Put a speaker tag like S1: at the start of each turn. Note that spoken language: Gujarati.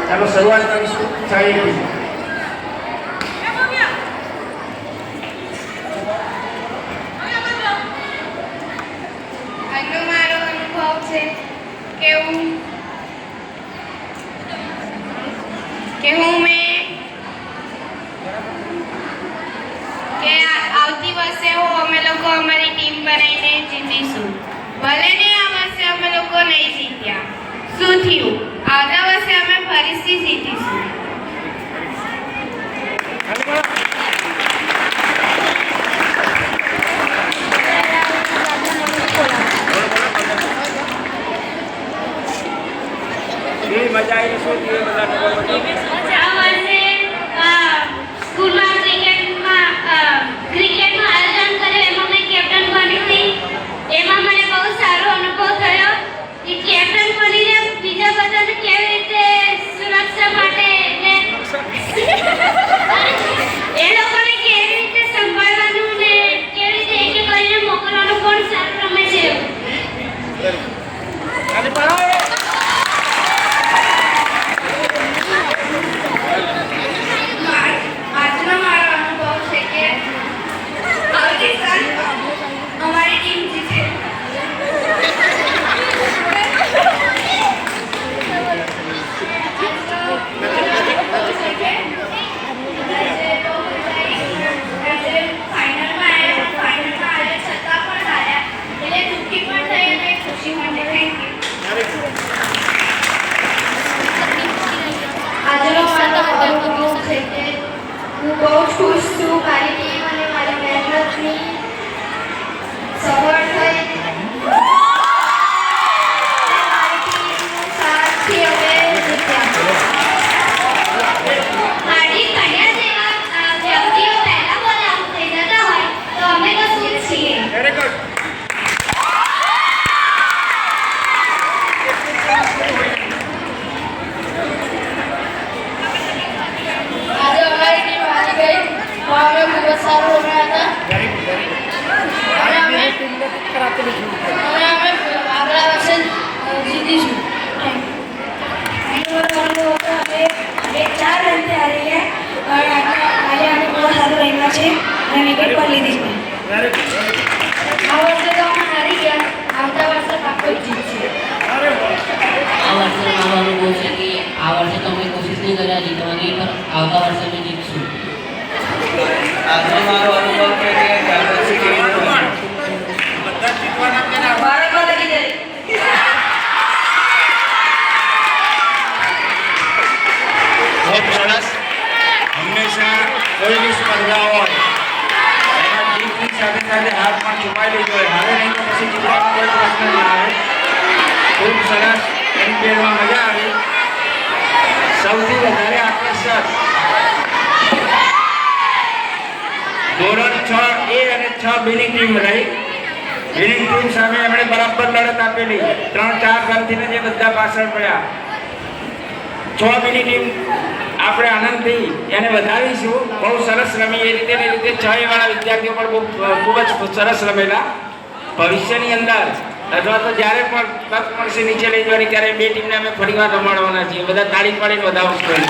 S1: ચાલો શરૂઆત કરીશું.
S2: આજનો મારો અનુભવ છે કે આવતી વર્ષે અમે લોકો અમારી ટીમ બનાવીને જીતીશું. ભલે ને આ વર્ષે અમે લોકો નહીં જીત્યા, શું થયું? આવતા વર્ષે અમે ફરીથી જીતીશું.
S1: મજા આવી શું
S2: સ્કૂલમાં ક્રિકેટનું આયોજન કર્યું, એમાં મેં કેપ્ટન બની હતી. એમાં મને બહુ સારો અનુભવ થયો કે કેપ્ટન બનીને બીજા બધાને કેવી રીતે સુરક્ષા માટે એ લોકોને કેવી રીતે સંભાળવાનું ને કેવી રીતે એક કરીને મોકલવાનું પણ સારું રમે છે. અમારી ટીમ જીતે. આજનો મારો અનુભવ છે કે હું બહુ ખુશ છું મારી ટીમ અને મારી મહેનતની સફળ થઈ. મારી ટીમનું સાથથી અમે જીત્યા. હાર્દિક પંડ્યા જેવા વ્યક્તિઓ પહેલા બોલ આઉટ થઈ જતા હોય તો અમે તો શું જ છીએ. અમે ખૂબ જ સારું રમ્યા હતા અને અમે આગલા વર્ષે જીતીશું. અમે 4 રનથી હારી ગયા અને આજે અમે બહુ સારું રમ્યા છે અને વિકેટ પણ લીધી છે. આ વર્ષે તો અમે હારી ગયા, આવતા વર્ષે પાક્કો જીતશે.
S3: આ વર્ષે મારો અનુભવ છે કે આ વર્ષે તો અમે કોશિશ નહીં કર્યા જીતવાની, પણ આવતા વર્ષે અમે જીતશું.
S4: આજનો મારો અનુભવ છે કે દર વર્ષે કેવી રીતે
S1: બધા જીતવાના તેના
S2: ભારતમાં લગી જાય.
S1: ખૂબ સરસ. હંમેશા કોઈની સ્પર્ધા હોય એમાં જીતની સાથે સાથે હાર પણ છુપાયેલી જ હોય. હારે નહીં તો પછી જીતવાનો કોઈ પ્રશ્ન ના આવે. ખૂબ સરસ. એનપીએલમાં મજા આવી. સૌથી વધારે આકર્ષક ધોરણ 6A અને 6Bની ટીમ રહી. વિનિંગ ટીમ સામે એમણે બરાબર લડત આપેલી. 3-4 રનથી જે બધા પાછળ પડ્યા. 6Bની ટીમ આપણે આનંદથી એને વધાવીશું. બહુ સરસ રમી એ રીતે 6A વાળા વિદ્યાર્થીઓ પણ ખૂબ જ સરસ રમેલા. ભવિષ્યની અંદર અથવા તો જ્યારે પણ તક મળશે નીચે લઈ જવાની ત્યારે બે ટીમને અમે ફરીવાર રમાડવાના છીએ. બધા તાળી પાડીને વધાવશું.